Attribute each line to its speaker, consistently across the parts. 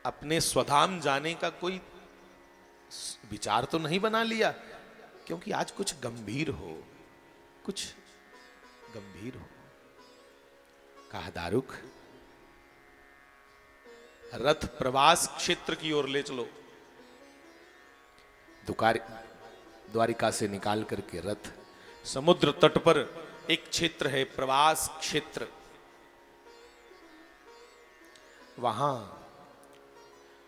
Speaker 1: अपने स्वधाम जाने का कोई विचार तो नहीं बना लिया? क्योंकि आज कुछ गंभीर हो, कुछ गंभीर हो। कहा दारुक, रथ प्रवास क्षेत्र की ओर ले चलो। द्वारिका से निकाल करके रथ समुद्र तट पर एक क्षेत्र है, प्रवास क्षेत्र, वहां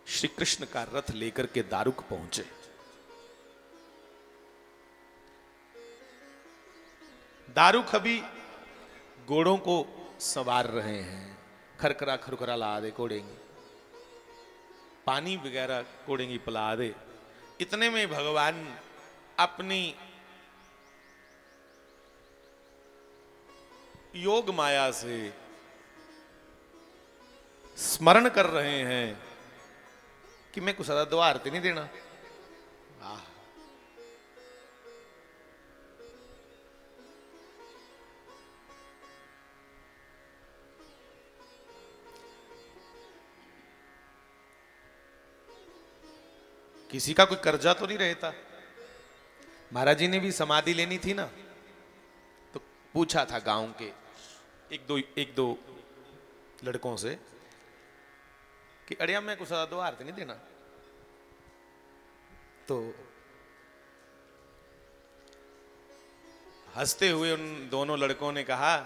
Speaker 1: श्री कृष्ण का रथ लेकर के दारुक पहुंचे। दारुक अभी घोड़ों को संवार रहे हैं, खरखरा खरखरा ला दे कोड़ेंगे, पानी वगैरह कोड़ेंगी पिला दे। इतने में भगवान अपनी योग माया से स्मरण कर रहे हैं कि मैं कुछ दो आरती नहीं देना। आह, किसी का कोई कर्जा तो नहीं रहता। महाराज जी ने भी समाधि लेनी थी ना, तो पूछा था गांव के एक दो लड़कों से कि अड़िया मैं कुछ दो आरती नहीं देना। तो हंसते हुए उन दोनों लड़कों ने कहा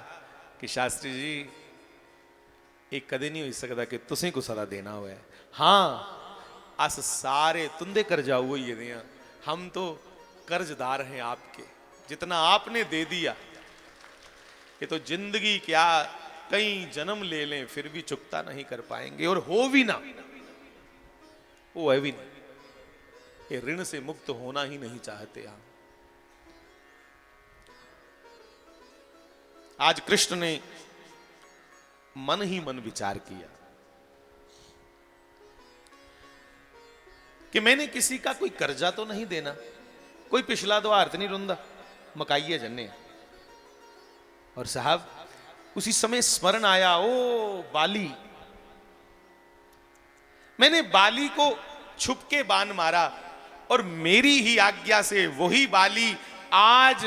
Speaker 1: कि शास्त्री जी एक कदे नहीं हो सकता कि तुसें कुछ देना हुआ है। हाँ, अस सारे तुंदे कर्जा हुए ये दिया, हम तो कर्जदार हैं आपके, जितना आपने दे दिया ये तो जिंदगी क्या कई जन्म ले लें फिर भी चुकता नहीं कर पाएंगे, और हो भी ना, वो है भी नहीं, ये ऋण से मुक्त होना ही नहीं चाहते हम। आज कृष्ण ने मन ही मन विचार किया कि मैंने किसी का कोई कर्जा तो नहीं देना, कोई पिछला दो आरत नहीं रुंदा, मकाइए जन्ने। और साहब उसी समय स्मरण आया, ओ बाली, मैंने बाली को छुप के बाण मारा और मेरी ही आज्ञा से वही बाली आज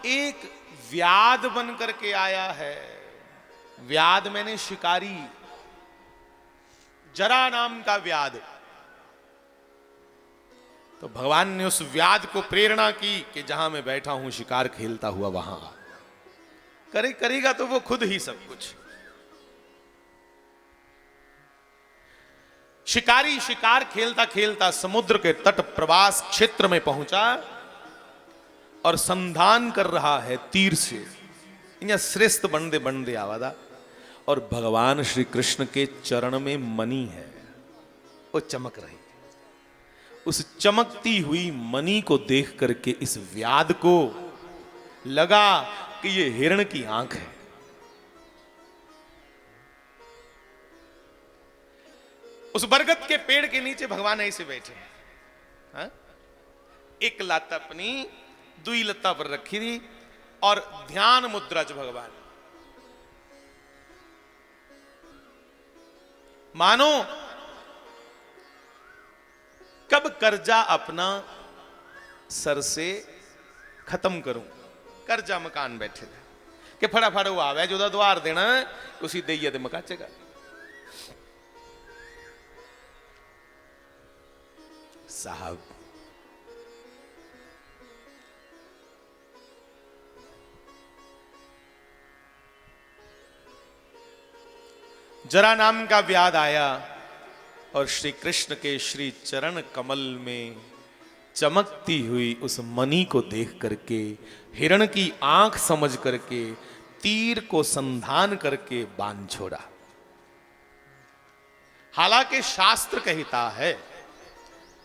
Speaker 1: एक व्याध बन करके आया है। व्याध मैंने शिकारी, जरा नाम का व्याध। तो भगवान ने उस व्याध को प्रेरणा की कि जहां मैं बैठा हूं शिकार खेलता हुआ वहां करेगा तो वो खुद ही सब कुछ। शिकारी शिकार खेलता खेलता समुद्र के तट प्रवास क्षेत्र में पहुंचा और संधान कर रहा है तीर से। इन्हें श्रेष्ठ बनदे बनदे आवादा, और भगवान श्री कृष्ण के चरण में मणि है, वो चमक रही। उस चमकती हुई मणि को देख करके इस व्याध को लगा कि ये हिरण की आंख है। उस बरगद के पेड़ के नीचे भगवान ऐसे बैठे हैं, हा? एक लात अपनी दुई लत्ता पर रखी थी और ध्यान मुद्रा च भगवान, मानो कब कर्जा अपना सर से खत्म करूं। कर्जा मकान बैठे थे कि फटाफट वो आवे जो द्वार देना उसी दे मकाचेगा। साहब जरा नाम का व्याध आया और श्री कृष्ण के श्री चरण कमल में चमकती हुई उस मणि को देख करके, हिरण की आंख समझ करके, तीर को संधान करके बाण छोड़ा। हालांकि शास्त्र कहता है,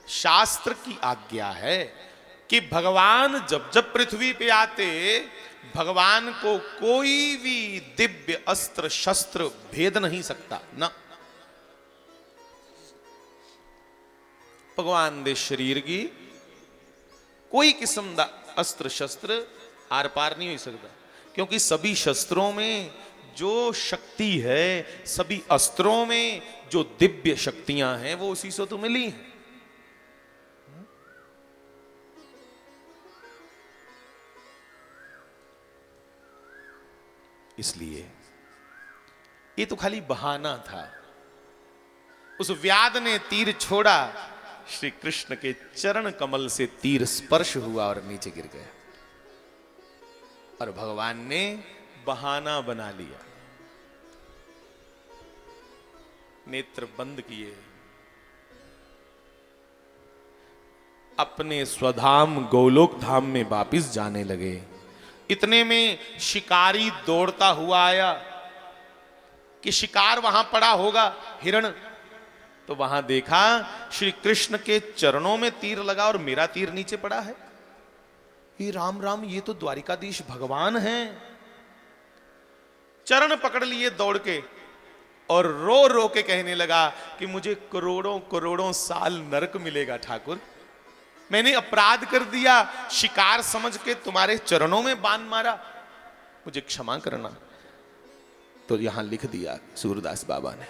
Speaker 1: शास्त्र की आज्ञा है कि भगवान जब जब पृथ्वी पे आते, भगवान को कोई भी दिव्य अस्त्र शस्त्र भेद नहीं सकता ना। भगवान दे शरीर की कोई किस्म का अस्त्र शस्त्र आर पार नहीं हो सकता, क्योंकि सभी शस्त्रों में जो शक्ति है, सभी अस्त्रों में जो दिव्य शक्तियां हैं वो उसी से तो मिली हैं। इसलिए ये तो खाली बहाना था। उस व्याध ने तीर छोड़ा, श्री कृष्ण के चरण कमल से तीर स्पर्श हुआ और नीचे गिर गया, और भगवान ने बहाना बना लिया, नेत्र बंद किए, अपने स्वधाम गोलोक धाम में वापिस जाने लगे। इतने में शिकारी दौड़ता हुआ आया कि शिकार वहां पड़ा होगा, हिरण। तो वहां देखा श्री कृष्ण के चरणों में तीर लगा और मेरा तीर नीचे पड़ा है। ये राम राम, ये तो द्वारिकाधीश भगवान हैं। चरण पकड़ लिए दौड़ के और रो रो के कहने लगा कि मुझे करोड़ों करोड़ों साल नरक मिलेगा ठाकुर, मैंने अपराध कर दिया, शिकार समझ के तुम्हारे चरणों में बाण मारा, मुझे क्षमा करना। तो यहां लिख दिया सूरदास बाबा ने,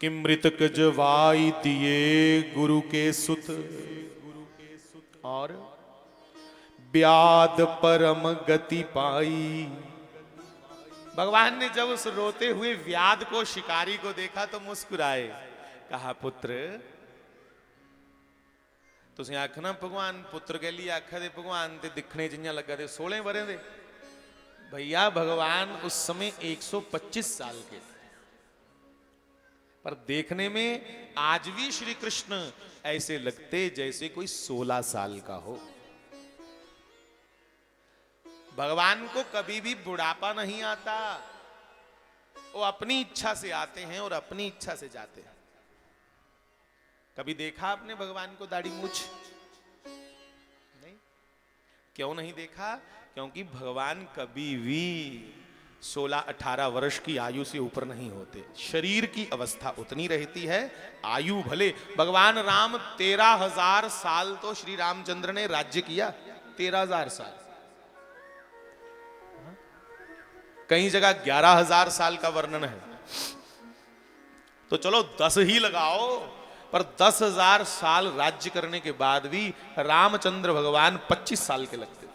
Speaker 1: कि मृतक जवाई दिए गुरु के सुत, और व्याध परम गति पाई। भगवान ने जब उस रोते हुए व्याध को, शिकारी को देखा तो मुस्कुराए, कहा पुत्र तुसी आखना भगवान पुत्र के लिए आखा दे भगवान ते दिखने जियां लगा दे 16 वरे दे। भैया भगवान उस समय 125 साल के थे, पर देखने में आज भी श्री कृष्ण ऐसे लगते जैसे कोई 16 साल का हो। भगवान को कभी भी बुढ़ापा नहीं आता, वो अपनी इच्छा से आते हैं और अपनी इच्छा से जाते हैं। कभी देखा आपने भगवान को दाढ़ी मूछ? नहीं। क्यों नहीं देखा? क्योंकि भगवान कभी भी 16-18 वर्ष की आयु से ऊपर नहीं होते। शरीर की अवस्था उतनी रहती है, आयु भले। भगवान राम 13,000 साल तो श्री रामचंद्र ने राज्य किया, 13,000 साल। कई जगह 11,000 साल का वर्णन है, तो चलो 10 ही लगाओ, पर 10,000 साल राज्य करने के बाद भी रामचंद्र भगवान 25 साल के लगते थे।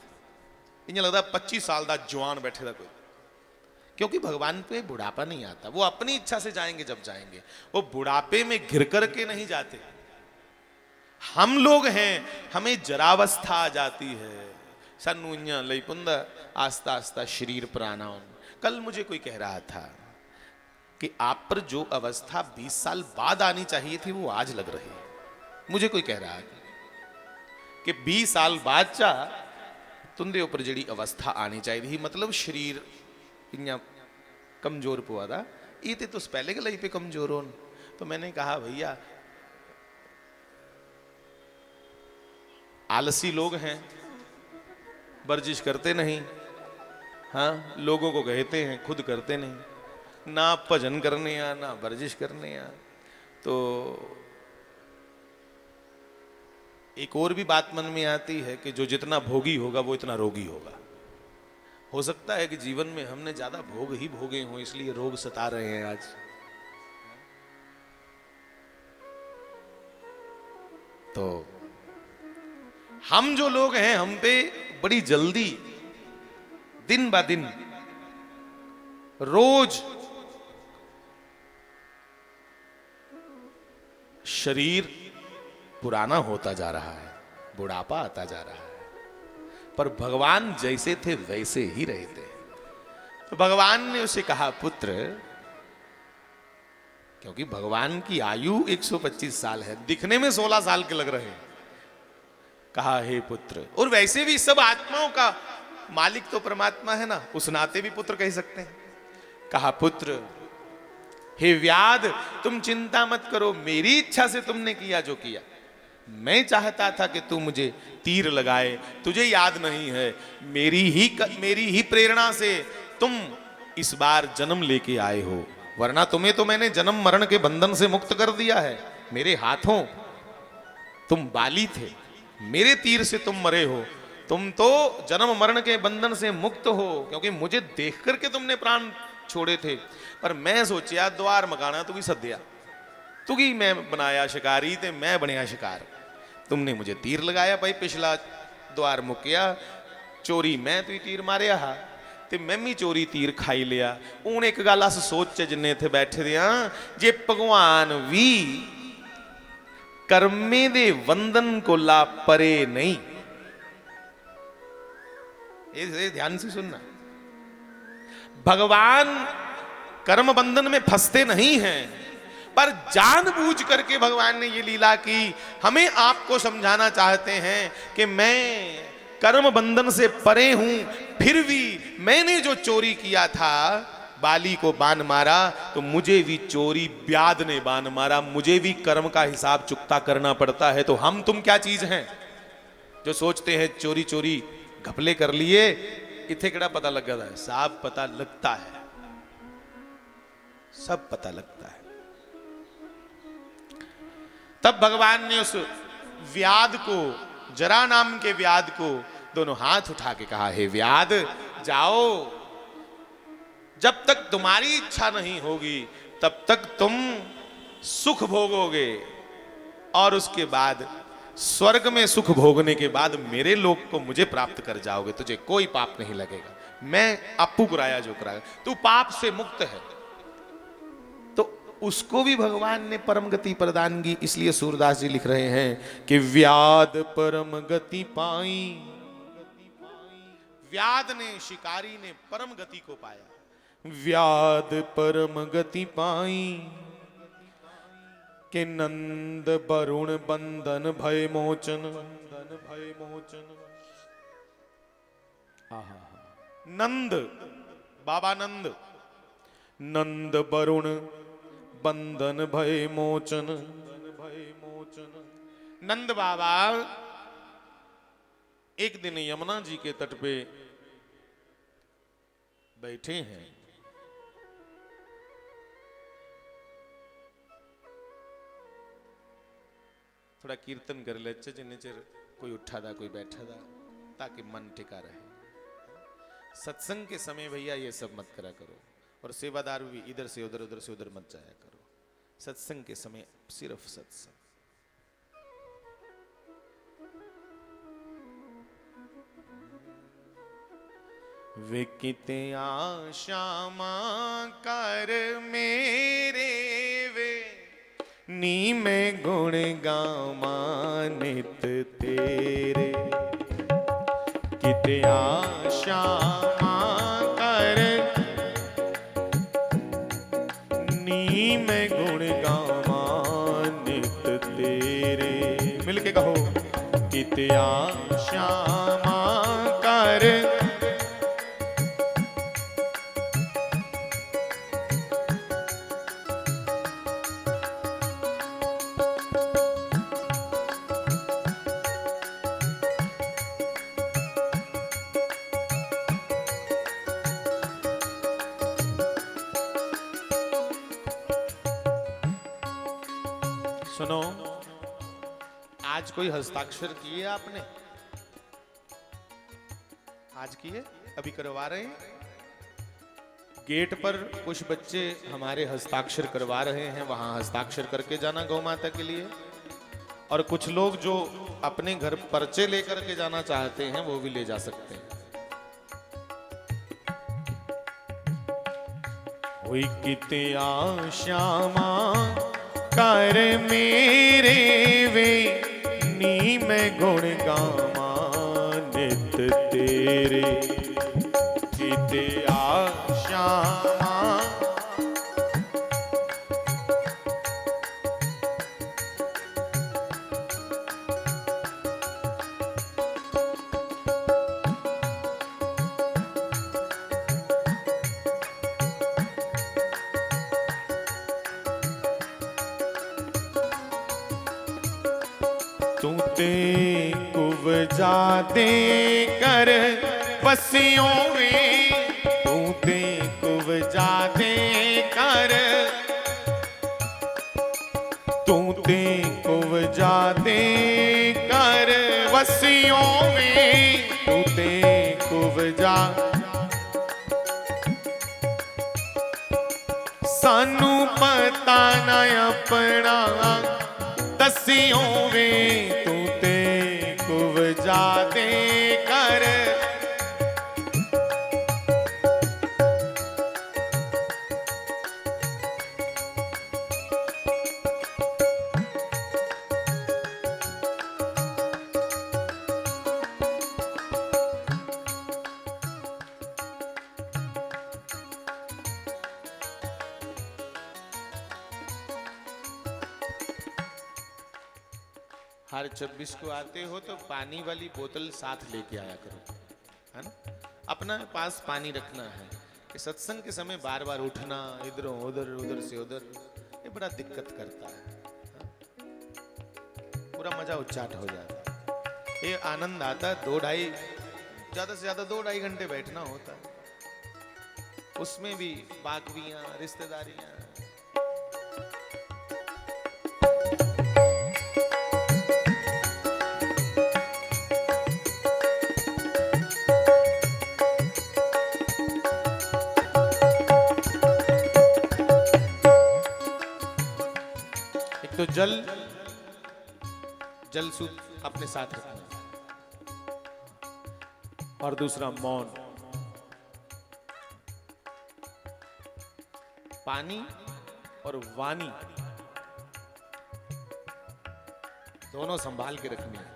Speaker 1: इन्हें लगता 25 साल का जवान बैठे था कोई, क्योंकि भगवान पे बुढ़ापा नहीं आता। वो अपनी इच्छा से जाएंगे जब जाएंगे, वो बुढ़ापे में घिर करके नहीं जाते। हम लोग हैं, हमें जरावस्था आ जाती है, सानू इयां लई पुंदा आस्ता आस्ता शरीर पुराना होना। कल मुझे कोई कह रहा था कि आप पर जो अवस्था 20 साल बाद आनी चाहिए थी वो आज लग रही है। मुझे कोई कह रहा है कि 20 साल बाद चा तुंदे ऊपर जड़ी अवस्था आनी चाहिए थी, मतलब शरीर इन्ना कमजोर पुआ था, ये तो तुस पहले के लई पे कमजोर हो। तो मैंने कहा भैया आलसी लोग हैं, वर्जिश करते नहीं, हाँ लोगों को कहते हैं, खुद करते नहीं, ना भजन करने या ना वर्जिश करने या। तो एक और भी बात मन में आती है कि जो जितना भोगी होगा वो इतना रोगी होगा। हो सकता है कि जीवन में हमने ज्यादा भोग ही भोगे हों, इसलिए रोग सता रहे हैं आज। तो हम जो लोग हैं, हम पे बड़ी जल्दी दिन ब दिन रोज शरीर पुराना होता जा रहा है, बुढ़ापा आता जा रहा है, पर भगवान जैसे थे वैसे ही रहते। तो भगवान ने उसे कहा पुत्र, क्योंकि भगवान की आयु 125 साल है, दिखने में 16 साल के लग रहे हैं। कहा हे पुत्र, और वैसे भी सब आत्माओं का मालिक तो परमात्मा है ना, उस नाते भी पुत्र कह सकते हैं। कहा पुत्र हे व्याध, तुम चिंता मत करो, मेरी इच्छा से तुमने किया जो किया। मैं चाहता था कि तू मुझे तीर लगाए, तुझे याद नहीं है, मेरी ही प्रेरणा से तुम इस बार जन्म लेके आए हो, वरना तुम्हें तो मैंने जन्म मरण के बंधन से मुक्त कर दिया है। मेरे हाथों तुम बाली थे, मेरे तीर से तुम मरे हो, तुम तो जन्म मरण के बंधन से मुक्त हो, क्योंकि मुझे देख करके तुमने प्राण छोड़े थे। पर मैं सोचिया द्वार मकाना तू भी सद्या, तू ही मैं बनाया शिकारी ते मैं बनया शिकार। तुमने मुझे तीर लगाया भाई, पिछला द्वार मुकिया, चोरी मैं तू तीर मारिया हा ते मैं भी चोरी तीर खाई लिया। हूं एक गल अस सोच जिन्ने इत्थे बैठे दे हां, जे भगवान भी कर्मे दे वंदन कोला परे नहीं, ये ध्यान से सुनना, भगवान कर्म बंधन में फंसते नहीं हैं, पर जानबूझ करके भगवान ने ये लीला की, हमें आपको समझाना चाहते हैं कि मैं कर्म बंधन से परे हूं, फिर भी मैंने जो चोरी किया था, बाली को बाण मारा, तो मुझे भी चोरी व्याध ने बाण मारा, मुझे भी कर्म का हिसाब चुकता करना पड़ता है। तो हम तुम क्या चीज हैं जो सोचते हैं चोरी चोरी घपले कर लिए, इथे केड़ा पता लगा था, साफ पता लगता है, सब पता लगता है। तब भगवान ने उस व्याध को, जरा नाम के व्याध को दोनों हाथ उठा के कहा, हे व्याध जाओ, जब तक तुम्हारी इच्छा नहीं होगी तब तक तुम सुख भोगोगे, और उसके बाद स्वर्ग में सुख भोगने के बाद मेरे लोक को मुझे प्राप्त कर जाओगे, तुझे कोई पाप नहीं लगेगा, मैं आपू कराया जो कराया, तू पाप से मुक्त है। तो उसको भी भगवान ने परम गति प्रदान की। इसलिए सूरदास जी लिख रहे हैं कि व्याध परम गति पाई, व्याध ने, शिकारी ने परम गति को पाया, व्याध परम गति पाई, के नंद वरुण बंधन भय मोचन, भय मोचन। नंद, बाबा नंद, नंद वरुण बंधन भय मोचन, भय मोचन। नंद बाबा एक दिन यमुना जी के तट पे बैठे हैं, थोड़ा कीर्तन कर ले जिन्हें चिर कोई उठा था कोई बैठा था, ताकि मन टिका रहे। सत्संग के समय भैया ये सब मत करा करो, और सेवादार भी इधर से उधर, उधर से उधर मत जाया करो। सत्संग के समय सिर्फ सत्संग। वे किते आशामा कर मेरे वे, नी में गुण गावा नित तेरे, किते आशामा कर नी में गुण गावा नित तेरे। मिलके कहो, किते आशामा कर सुनो, आज कोई हस्ताक्षर किए आपने? आज किए? अभी करवा रहे हैं। गेट पर कुछ बच्चे हमारे हस्ताक्षर करवा रहे हैं, वहां हस्ताक्षर करके जाना गौ माता के लिए। और कुछ लोग जो अपने घर पर्चे लेकर के जाना चाहते हैं वो भी ले जा सकते हैं। हुई किते आशामा कर मेरे वे, नी में गुण गावा नित तेरे, किते आशामा तूते कुवजा दे कर पसियों वे, तूते कुवजा दे कर, तूते कुवजा दे कर दसियों में तू ते कुवजा सानू पता न अपना दसियों में तू ते कुवजा दे कर हर 26 को आते हो तो पानी वाली बोतल साथ लेके आया करो, है ना। अपना पास पानी रखना है कि सत्संग के समय बार बार उठना इधरों उधर उधर से उधर ये बड़ा दिक्कत करता है, पूरा मजा उच्चाट हो जाता है। ये आनंद आता 2-2.5 ज्यादा से ज्यादा 2-2.5 घंटे बैठना होता है, उसमें भी बाकवियां रिश्तेदारियां। तो जल सूत अपने साथ रखना और दूसरा मौन। पानी और वाणी दोनों संभाल के रखनी है।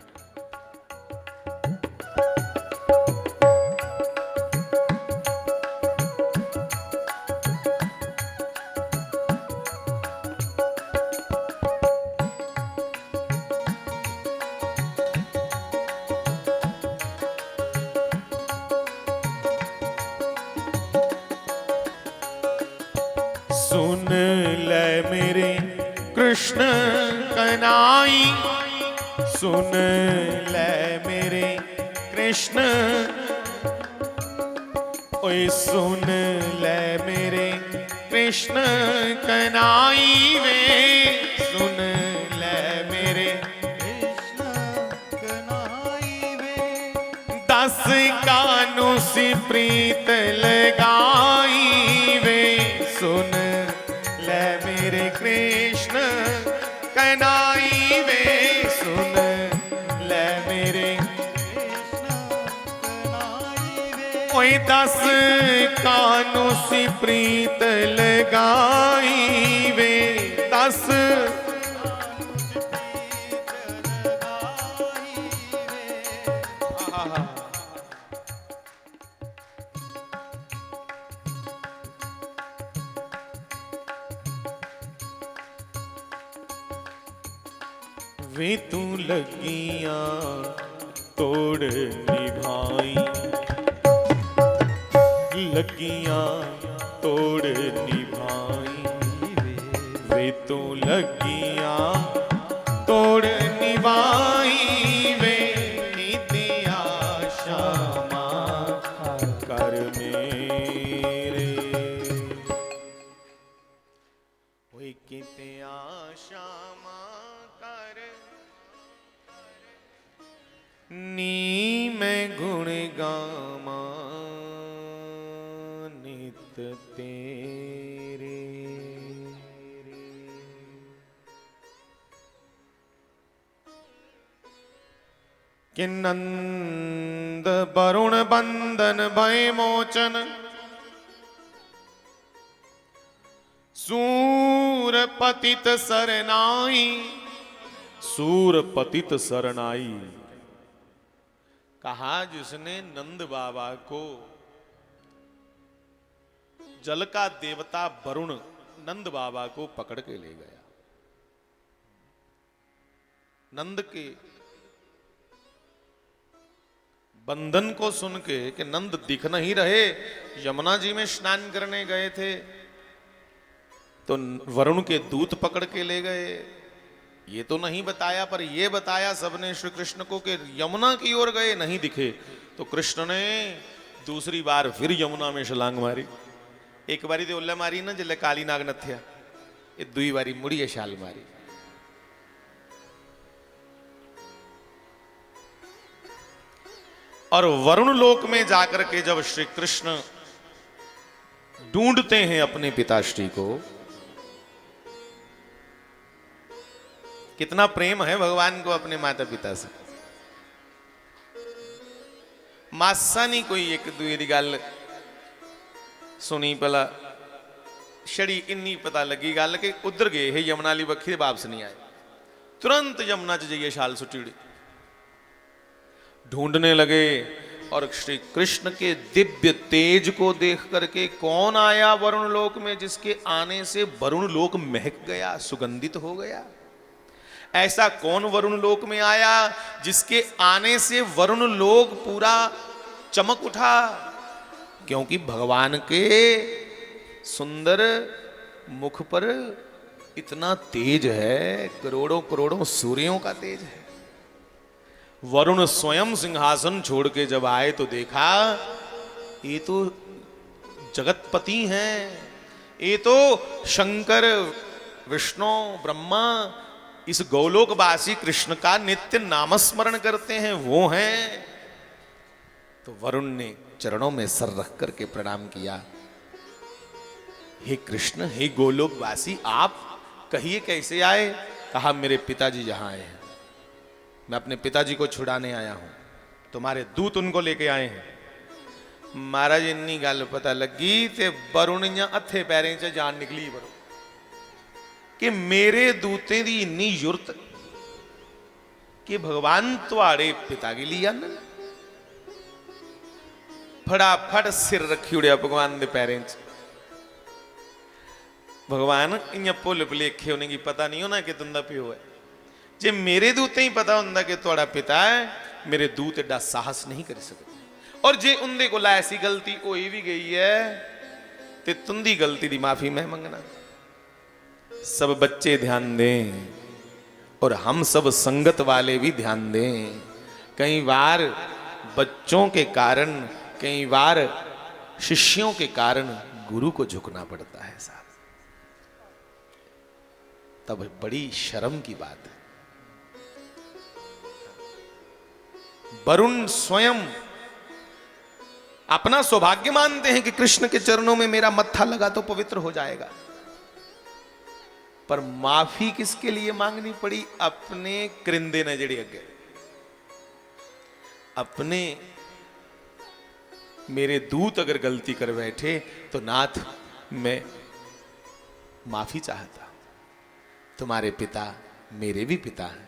Speaker 1: सुन ले मेरे कृष्ण कन्हैया, सुन ले मेरे कृष्ण, ओए सुन ले मेरे कृष्ण कन्हैया वे, सुन ले मेरे कृष्ण कन्हैया वे, 10 कानों से प्रीत लगाई वे, सुन ले मेरे कृष्ण कन्हैया वे, सुन ले मेरे कृष्ण कन्हैया वे, ओए 10 कानों से प्रीत लगाई वे, 10 वे तू लगियां तोड़ निभाई, लगियां तोड़ निभाई वे तू लगियां तोड़ निभाई वे, नीति आशा कर मेरे, ओए किते आशा नी मैं गुण गामा नित तेरे, कि नंद वरुण बंदन भय मोचन, सूर पतित सरनाई, सूर पतित सरनाई। कहा जिसने नंद बाबा को जल का देवता वरुण नंद बाबा को पकड़ के ले गया, नंद के बंधन को सुन के कि नंद दिख नहीं रहे, यमुना जी में स्नान करने गए थे, तो वरुण के दूत पकड़ के ले गए। ये तो नहीं बताया, पर ये बताया सबने श्री कृष्ण को कि यमुना की ओर गए, नहीं दिखे। तो कृष्ण ने दूसरी बार फिर यमुना में छलांग मारी। एक बारी तो उल्ला मारी ना जिले काली नाग नथ्या, ये दुई बारी मुड़िए छाल मारी। और वरुण लोक में जाकर के जब श्री कृष्ण ढूंढते हैं अपने पिताश्री को, कितना प्रेम है भगवान को अपने माता पिता से। मासा नहीं कोई एक दूसरी दी गल सुनी भला छड़ी इन्नी पता लगी गल कि उधर गए है यमुना वाली बखी वापस नहीं आए, तुरंत यमुना च जाइए छाल सुटी उड़ी। ढूंढने लगे और श्री कृष्ण के दिव्य तेज को देख करके कौन आया वरुण लोक में जिसके आने से वरुण लोक महक गया, सुगंधित हो गया। ऐसा कौन वरुण लोक में आया जिसके आने से वरुण लोक पूरा चमक उठा, क्योंकि भगवान के सुंदर मुख पर इतना तेज है, करोड़ों करोड़ों सूर्यों का तेज है। वरुण स्वयं सिंहासन छोड़ के जब आए तो देखा ये तो जगतपति हैं, ये तो शंकर विष्णु ब्रह्मा इस गौलोकवासी कृष्ण का नित्य नामस्मरण करते हैं, वो हैं। तो वरुण ने चरणों में सर रख करके प्रणाम किया, हे कृष्ण, हे गोलोकवासी, आप कहिए कैसे आए? कहा मेरे पिताजी यहां आए हैं, मैं अपने पिताजी को छुड़ाने आया हूं, तुम्हारे दूत उनको लेके आए हैं। महाराज इन्नी गल पता लगी ते वरुण या हथे पैरें च जान निकली वरुण कि मेरे दूतें दी इन्नी जुरत कि भगवान तुहाड़े पिता के लिए आन। फटाफट सिर रखी उड़िया भगवान दे पैरें च। भगवान इं भुल भुलेखे उन्हें की पता नहीं होना कि तुंदा प्यो है। जे मेरे दूते ही पता होंदा कि तुहाड़ा पिता है, मेरे दूत एडा साहस नहीं कर सकते। और जे उनके को ऐसी गलती होई भी गई है ते तुंदी गलती दी माफी मैं मंगना। सब बच्चे ध्यान दें और हम सब संगत वाले भी ध्यान दें। कई बार बच्चों के कारण, कई बार शिष्यों के कारण गुरु को झुकना पड़ता है साहब, तब बड़ी शर्म की बात है। वरुण स्वयं अपना सौभाग्य मानते हैं कि कृष्ण के चरणों में मेरा मत्था लगा तो पवित्र हो जाएगा, पर माफी किसके लिए मांगनी पड़ी? अपने क्रिंदे ने जड़ी अगे, अपने मेरे दूत अगर गलती कर बैठे तो नाथ मैं माफी चाहता, तुम्हारे पिता मेरे भी पिता हैं,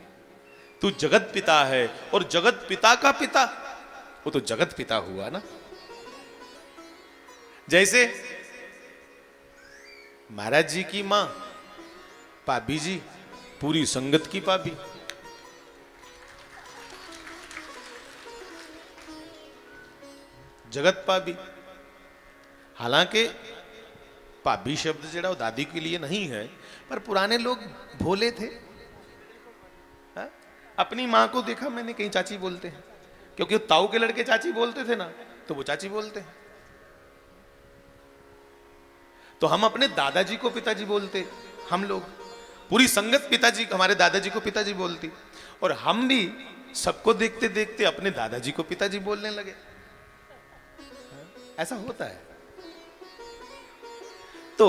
Speaker 1: तू जगत पिता है और जगत पिता का पिता, वो तो जगत पिता हुआ ना। जैसे महाराज जी की मां भाभी जी पूरी संगत की भाभी, जगत भाभी। हालांकि भाभी शब्द जड़ा दादी के लिए नहीं है, पर पुराने लोग भोले थे। हा? अपनी मां को देखा मैंने कहीं चाची बोलते हैं, क्योंकि वो ताऊ के लड़के चाची बोलते थे ना, तो वो चाची बोलते हैं। तो हम अपने दादाजी को पिताजी बोलते, हम लोग पूरी संगत पिताजी हमारे दादाजी को पिताजी बोलती, और हम भी सबको देखते देखते अपने दादाजी को पिताजी बोलने लगे। ऐसा होता है। तो